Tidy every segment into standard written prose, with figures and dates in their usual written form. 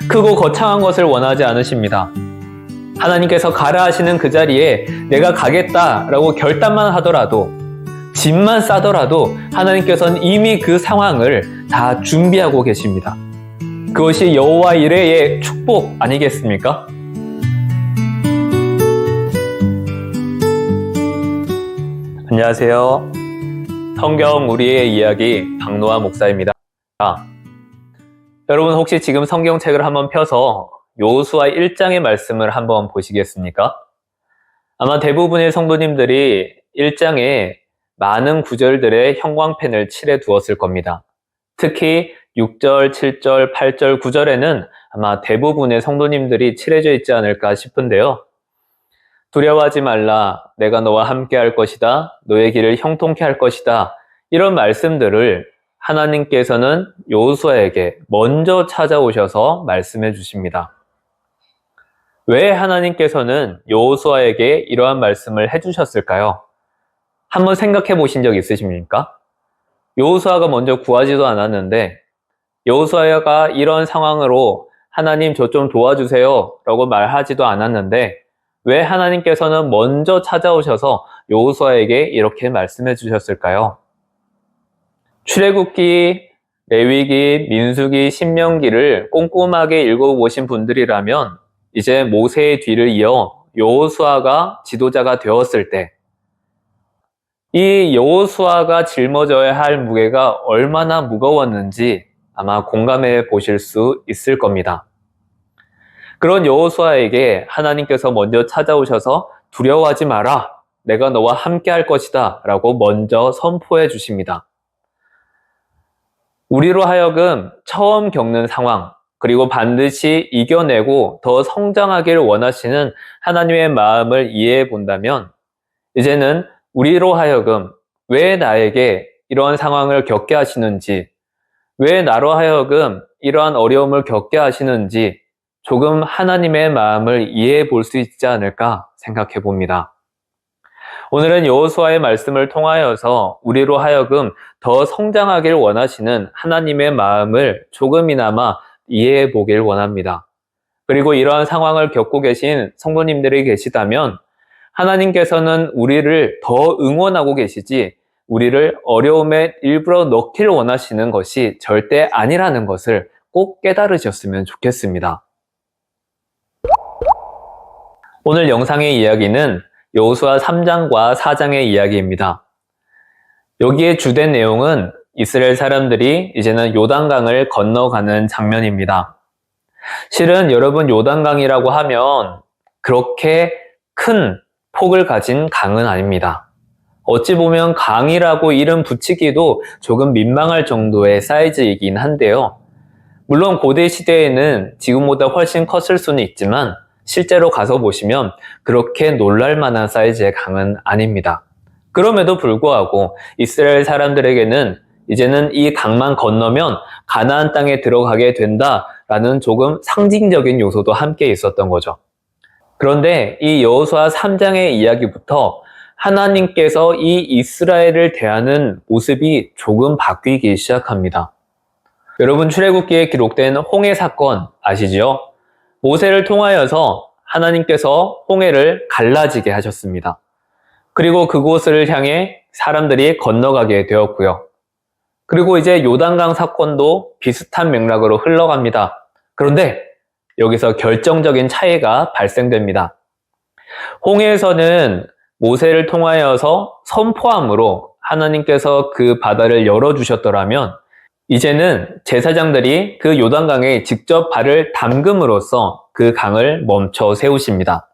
크고 거창한 것을 원하지 않으십니다. 하나님께서 가라 하시는 그 자리에 내가 가겠다라고 결단만 하더라도, 짐만 싸더라도 하나님께서는 이미 그 상황을 다 준비하고 계십니다. 그것이 여호와 이레의 축복 아니겠습니까? 안녕하세요. 성경 우리의 이야기 박노아 목사입니다. 여러분 혹시 지금 성경책을 한번 펴서 여호수아 1장의 말씀을 한번 보시겠습니까? 아마 대부분의 성도님들이 1장에 많은 구절들의 형광펜을 칠해 두었을 겁니다. 특히 6절, 7절, 8절, 9절에는 아마 대부분의 성도님들이 칠해져 있지 않을까 싶은데요. 두려워하지 말라, 내가 너와 함께 할 것이다, 너의 길을 형통케 할 것이다, 이런 말씀들을 하나님께서는 여호수아에게 먼저 찾아오셔서 말씀해 주십니다. 왜 하나님께서는 여호수아에게 이러한 말씀을 해주셨을까요? 한번 생각해 보신 적 있으십니까? 여호수아가 먼저 구하지도 않았는데 여호수아가 이런 상황으로 하나님 저 좀 도와주세요 라고 말하지도 않았는데 왜 하나님께서는 먼저 찾아오셔서 여호수아에게 이렇게 말씀해 주셨을까요? 출애굽기, 레위기, 민수기, 신명기를 꼼꼼하게 읽어보신 분들이라면 이제 모세의 뒤를 이어 여호수아가 지도자가 되었을 때 이 여호수아가 짊어져야 할 무게가 얼마나 무거웠는지 아마 공감해 보실 수 있을 겁니다. 그런 여호수아에게 하나님께서 먼저 찾아오셔서 두려워하지 마라, 내가 너와 함께 할 것이다 라고 먼저 선포해 주십니다. 우리로 하여금 처음 겪는 상황, 그리고 반드시 이겨내고 더 성장하기를 원하시는 하나님의 마음을 이해해 본다면 이제는 우리로 하여금 왜 나에게 이러한 상황을 겪게 하시는지, 왜 나로 하여금 이러한 어려움을 겪게 하시는지 조금 하나님의 마음을 이해해 볼 수 있지 않을까 생각해 봅니다. 오늘은 여호수아의 말씀을 통하여서 우리로 하여금 더 성장하길 원하시는 하나님의 마음을 조금이나마 이해해 보길 원합니다. 그리고 이러한 상황을 겪고 계신 성도님들이 계시다면 하나님께서는 우리를 더 응원하고 계시지 우리를 어려움에 일부러 넣기를 원하시는 것이 절대 아니라는 것을 꼭 깨달으셨으면 좋겠습니다. 오늘 영상의 이야기는 여호수아 3장과 4장의 이야기입니다. 여기에 주된 내용은 이스라엘 사람들이 이제는 요단강을 건너가는 장면입니다. 실은 여러분 요단강이라고 하면 그렇게 큰 폭을 가진 강은 아닙니다. 어찌 보면 강이라고 이름 붙이기도 조금 민망할 정도의 사이즈이긴 한데요. 물론 고대 시대에는 지금보다 훨씬 컸을 수는 있지만 실제로 가서 보시면 그렇게 놀랄 만한 사이즈의 강은 아닙니다. 그럼에도 불구하고 이스라엘 사람들에게는 이제는 이 강만 건너면 가나안 땅에 들어가게 된다라는 조금 상징적인 요소도 함께 있었던 거죠. 그런데 이 여호수아 3장의 이야기부터 하나님께서 이 이스라엘을 대하는 모습이 조금 바뀌기 시작합니다. 여러분 출애굽기에 기록된 홍해 사건 아시죠? 모세를 통하여서 하나님께서 홍해를 갈라지게 하셨습니다. 그리고 그곳을 향해 사람들이 건너가게 되었고요. 그리고 이제 요단강 사건도 비슷한 맥락으로 흘러갑니다. 그런데 여기서 결정적인 차이가 발생됩니다. 홍해에서는 모세를 통하여서 선포함으로 하나님께서 그 바다를 열어주셨더라면 이제는 제사장들이 그 요단강에 직접 발을 담금으로써 그 강을 멈춰 세우십니다.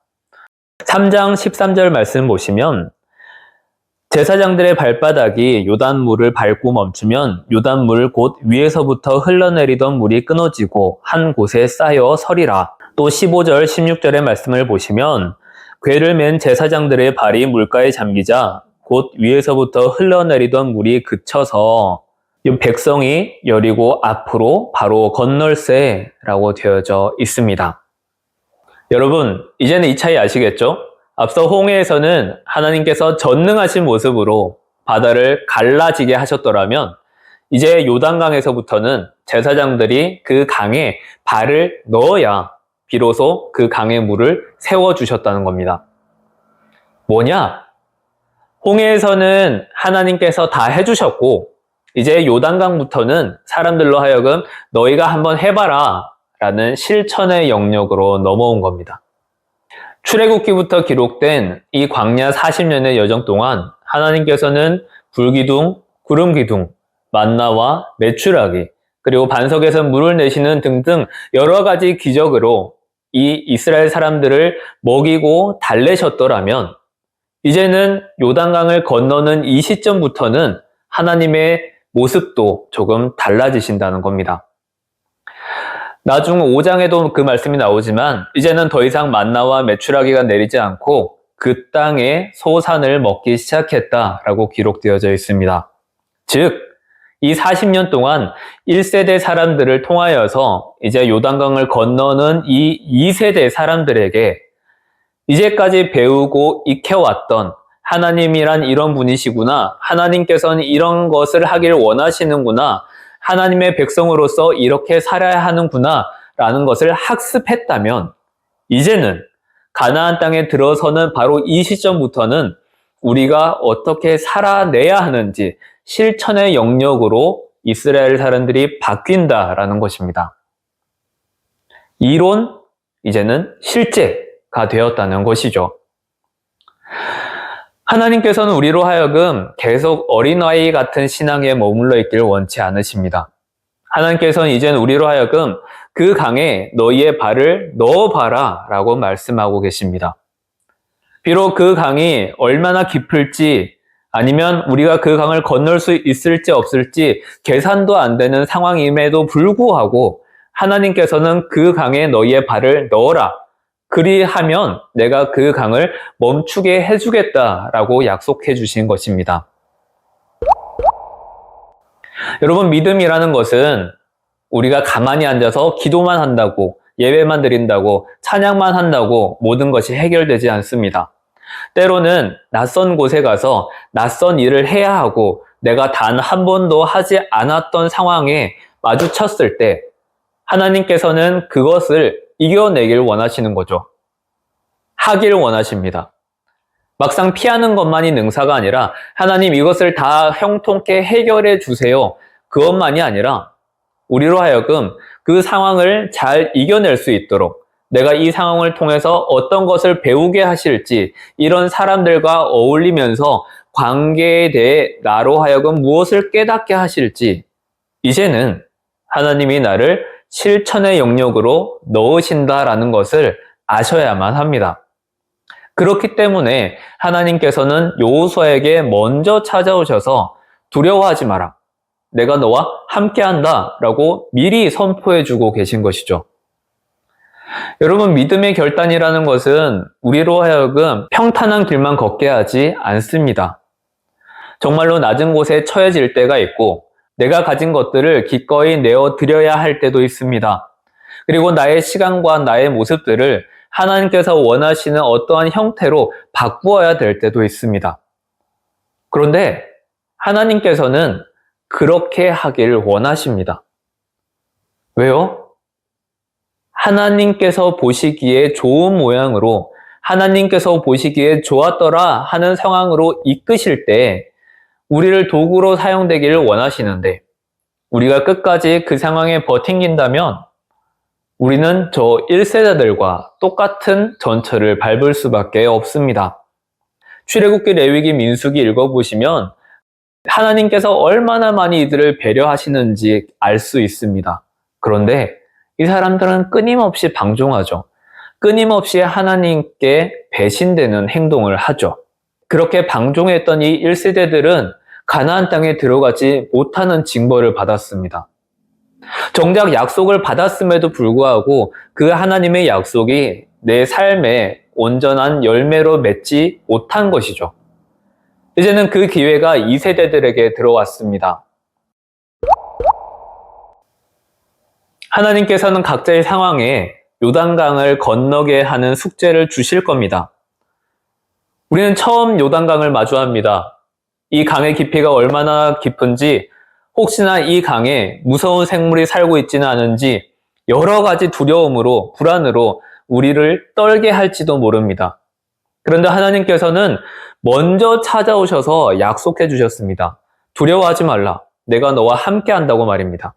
3장 13절 말씀 보시면 제사장들의 발바닥이 요단물을 밟고 멈추면 요단물 곧 위에서부터 흘러내리던 물이 끊어지고 한 곳에 쌓여 서리라. 또 15절 16절의 말씀을 보시면 궤를 맨 제사장들의 발이 물가에 잠기자 곧 위에서부터 흘러내리던 물이 그쳐서 백성이 여리고 앞으로 바로 건널세라고 되어져 있습니다. 여러분 이제는 이 차이 아시겠죠? 앞서 홍해에서는 하나님께서 전능하신 모습으로 바다를 갈라지게 하셨더라면 이제 요단강에서부터는 제사장들이 그 강에 발을 넣어야 비로소 그 강의 물을 세워주셨다는 겁니다. 뭐냐? 홍해에서는 하나님께서 다 해주셨고 이제 요단강부터는 사람들로 하여금 너희가 한번 해봐라 라는 실천의 영역으로 넘어온 겁니다. 출애굽기부터 기록된 이 광야 40년의 여정 동안 하나님께서는 불기둥, 구름기둥, 만나와 메추라기, 그리고 반석에서 물을 내시는 등등 여러 가지 기적으로 이 이스라엘 사람들을 먹이고 달래셨더라면 이제는 요단강을 건너는 이 시점부터는 하나님의 모습도 조금 달라지신다는 겁니다. 나중 5장에도 그 말씀이 나오지만 이제는 더 이상 만나와 메추라기가 내리지 않고 그 땅에 소산을 먹기 시작했다라고 기록되어져 있습니다. 즉, 이 40년 동안 1세대 사람들을 통하여서 이제 요단강을 건너는 이 2세대 사람들에게 이제까지 배우고 익혀왔던 하나님이란 이런 분이시구나, 하나님께서는 이런 것을 하길 원하시는구나, 하나님의 백성으로서 이렇게 살아야 하는구나 라는 것을 학습했다면 이제는 가나안 땅에 들어서는 바로 이 시점부터는 우리가 어떻게 살아내야 하는지 실천의 영역으로 이스라엘 사람들이 바뀐다라는 것입니다. 이론, 이제는 실제가 되었다는 것이죠. 하나님께서는 우리로 하여금 계속 어린아이 같은 신앙에 머물러 있기를 원치 않으십니다. 하나님께서는 이제는 우리로 하여금 그 강에 너희의 발을 넣어봐라 라고 말씀하고 계십니다. 비록 그 강이 얼마나 깊을지 아니면 우리가 그 강을 건널 수 있을지 없을지 계산도 안 되는 상황임에도 불구하고 하나님께서는 그 강에 너희의 발을 넣어라. 그리하면 내가 그 강을 멈추게 해주겠다라고 약속해 주신 것입니다. 여러분, 믿음이라는 것은 우리가 가만히 앉아서 기도만 한다고, 예배만 드린다고, 찬양만 한다고 모든 것이 해결되지 않습니다. 때로는 낯선 곳에 가서 낯선 일을 해야 하고 내가 단 한 번도 하지 않았던 상황에 마주쳤을 때 하나님께서는 그것을 이겨내길 원하시는 거죠. 하길 원하십니다. 막상 피하는 것만이 능사가 아니라 하나님 이것을 다 형통케 해결해 주세요. 그것만이 아니라 우리로 하여금 그 상황을 잘 이겨낼 수 있도록 내가 이 상황을 통해서 어떤 것을 배우게 하실지 이런 사람들과 어울리면서 관계에 대해 나로 하여금 무엇을 깨닫게 하실지 이제는 하나님이 나를 실천의 영역으로 넣으신다라는 것을 아셔야만 합니다. 그렇기 때문에 하나님께서는 여호수아에게 먼저 찾아오셔서 두려워하지 마라. 내가 너와 함께한다 라고 미리 선포해주고 계신 것이죠. 여러분, 믿음의 결단이라는 것은 우리로 하여금 평탄한 길만 걷게 하지 않습니다. 정말로 낮은 곳에 처해질 때가 있고 내가 가진 것들을 기꺼이 내어드려야 할 때도 있습니다. 그리고 나의 시간과 나의 모습들을 하나님께서 원하시는 어떠한 형태로 바꾸어야 될 때도 있습니다. 그런데 하나님께서는 그렇게 하기를 원하십니다. 왜요? 하나님께서 보시기에 좋은 모양으로, 하나님께서 보시기에 좋았더라 하는 상황으로 이끄실 때 우리를 도구로 사용되기를 원하시는데 우리가 끝까지 그 상황에 버팅긴다면 우리는 저 1세대들과 똑같은 전철을 밟을 수밖에 없습니다. 출애굽기, 레위기, 민수기 읽어보시면 하나님께서 얼마나 많이 이들을 배려하시는지 알 수 있습니다. 그런데 이 사람들은 끊임없이 방종하죠. 끊임없이 하나님께 배신되는 행동을 하죠. 그렇게 방종했던 이 1세대들은 가나안 땅에 들어가지 못하는 징벌을 받았습니다. 정작 약속을 받았음에도 불구하고 그 하나님의 약속이 내 삶에 온전한 열매로 맺지 못한 것이죠. 이제는 그 기회가 2세대들에게 들어왔습니다. 하나님께서는 각자의 상황에 요단강을 건너게 하는 숙제를 주실 겁니다. 우리는 처음 요단강을 마주합니다. 이 강의 깊이가 얼마나 깊은지 혹시나 이 강에 무서운 생물이 살고 있지는 않은지 여러 가지 두려움으로, 불안으로 우리를 떨게 할지도 모릅니다. 그런데 하나님께서는 먼저 찾아오셔서 약속해 주셨습니다. 두려워하지 말라. 내가 너와 함께 한다고 말입니다.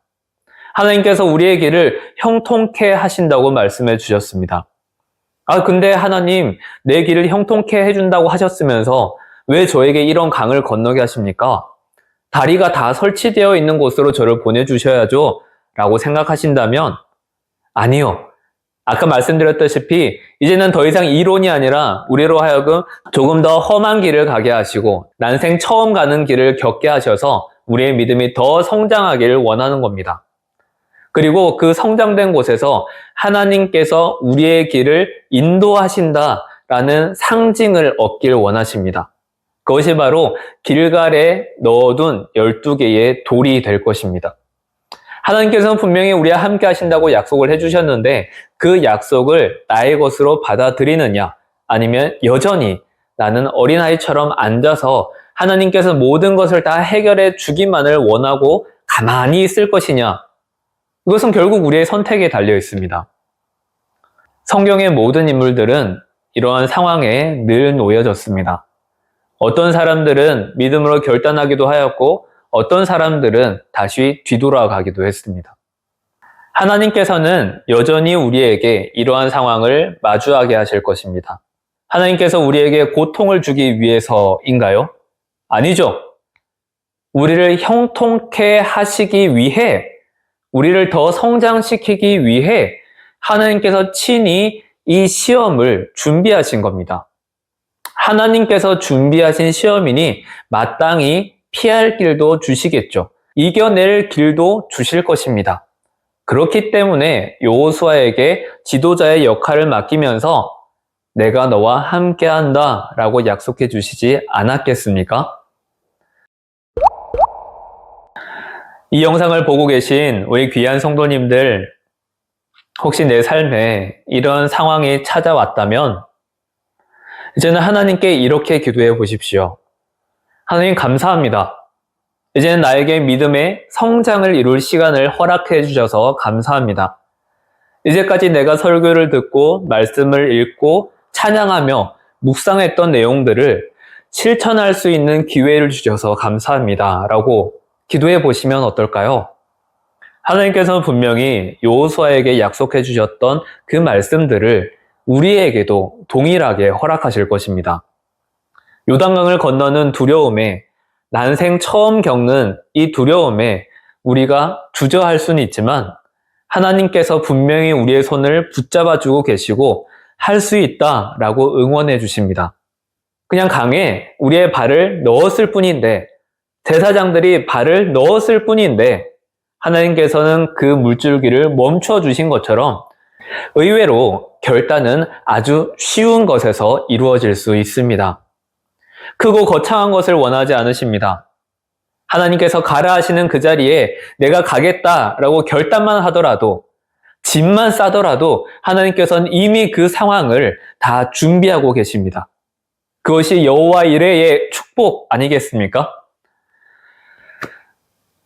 하나님께서 우리의 길을 형통케 하신다고 말씀해 주셨습니다. 근데 하나님, 내 길을 형통케 해준다고 하셨으면서 왜 저에게 이런 강을 건너게 하십니까? 다리가 다 설치되어 있는 곳으로 저를 보내주셔야죠. 라고 생각하신다면, 아니요. 아까 말씀드렸다시피 이제는 더 이상 이론이 아니라 우리로 하여금 조금 더 험한 길을 가게 하시고 난생 처음 가는 길을 겪게 하셔서 우리의 믿음이 더 성장하기를 원하는 겁니다. 그리고 그 성장된 곳에서 하나님께서 우리의 길을 인도하신다라는 상징을 얻길 원하십니다. 그것이 바로 길갈에 넣어둔 12개의 돌이 될 것입니다. 하나님께서는 분명히 우리와 함께 하신다고 약속을 해주셨는데 그 약속을 나의 것으로 받아들이느냐, 아니면 여전히 나는 어린아이처럼 앉아서 하나님께서 모든 것을 다 해결해 주기만을 원하고 가만히 있을 것이냐, 이것은 결국 우리의 선택에 달려 있습니다. 성경의 모든 인물들은 이러한 상황에 늘 놓여졌습니다. 어떤 사람들은 믿음으로 결단하기도 하였고 어떤 사람들은 다시 뒤돌아가기도 했습니다. 하나님께서는 여전히 우리에게 이러한 상황을 마주하게 하실 것입니다. 하나님께서 우리에게 고통을 주기 위해서인가요? 아니죠. 우리를 형통케 하시기 위해, 우리를 더 성장시키기 위해 하나님께서 친히 이 시험을 준비하신 겁니다. 하나님께서 준비하신 시험이니 마땅히 피할 길도 주시겠죠. 이겨낼 길도 주실 것입니다. 그렇기 때문에 여호수아에게 지도자의 역할을 맡기면서 내가 너와 함께한다 라고 약속해 주시지 않았겠습니까? 이 영상을 보고 계신 우리 귀한 성도님들, 혹시 내 삶에 이런 상황이 찾아왔다면 이제는 하나님께 이렇게 기도해 보십시오. 하나님 감사합니다. 이제는 나에게 믿음의 성장을 이룰 시간을 허락해 주셔서 감사합니다. 이제까지 내가 설교를 듣고 말씀을 읽고 찬양하며 묵상했던 내용들을 실천할 수 있는 기회를 주셔서 감사합니다. 라고 기도해 보시면 어떨까요? 하나님께서는 분명히 여호수아에게 약속해 주셨던 그 말씀들을 우리에게도 동일하게 허락하실 것입니다. 요단강을 건너는 두려움에, 난생 처음 겪는 이 두려움에 우리가 주저할 수는 있지만 하나님께서 분명히 우리의 손을 붙잡아주고 계시고 할 수 있다라고 응원해 주십니다. 그냥 강에 우리의 발을 넣었을 뿐인데, 제사장들이 발을 넣었을 뿐인데 하나님께서는 그 물줄기를 멈춰 주신 것처럼 의외로 결단은 아주 쉬운 것에서 이루어질 수 있습니다. 크고 거창한 것을 원하지 않으십니다. 하나님께서 가라 하시는 그 자리에 내가 가겠다라고 결단만 하더라도, 짐만 싸더라도 하나님께서는 이미 그 상황을 다 준비하고 계십니다. 그것이 여호와 이레의 축복 아니겠습니까?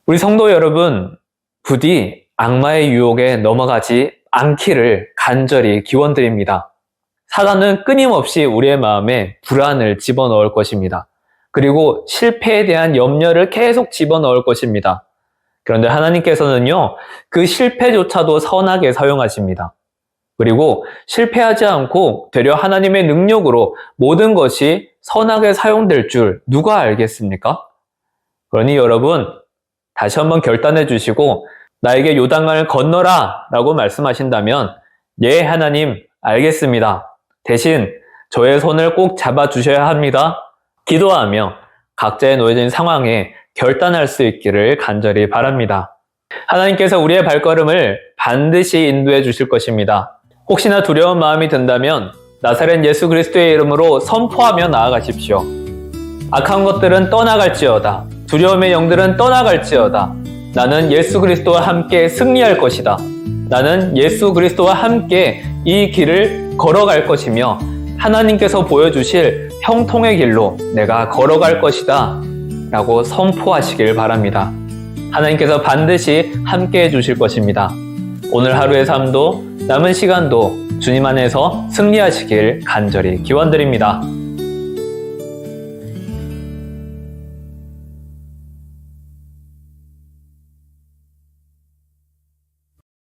우리 성도 여러분, 부디 악마의 유혹에 넘어가지 않기를 간절히 기원드립니다. 사단은 끊임없이 우리의 마음에 불안을 집어넣을 것입니다. 그리고 실패에 대한 염려를 계속 집어넣을 것입니다. 그런데 하나님께서는요, 그 실패조차도 선하게 사용하십니다. 그리고 실패하지 않고 되려 하나님의 능력으로 모든 것이 선하게 사용될 줄 누가 알겠습니까? 그러니 여러분, 다시 한번 결단해 주시고 나에게 요단강을 건너라 라고 말씀하신다면, 예 하나님 알겠습니다. 대신 저의 손을 꼭 잡아주셔야 합니다. 기도하며 각자의 놓여진 상황에 결단할 수 있기를 간절히 바랍니다. 하나님께서 우리의 발걸음을 반드시 인도해 주실 것입니다. 혹시나 두려운 마음이 든다면 나사렛 예수 그리스도의 이름으로 선포하며 나아가십시오. 악한 것들은 떠나갈지어다. 두려움의 영들은 떠나갈지어다. 나는 예수 그리스도와 함께 승리할 것이다. 나는 예수 그리스도와 함께 이 길을 걸어갈 것이며 하나님께서 보여주실 형통의 길로 내가 걸어갈 것이다 라고 선포하시길 바랍니다. 하나님께서 반드시 함께 해주실 것입니다. 오늘 하루의 삶도 남은 시간도 주님 안에서 승리하시길 간절히 기원드립니다.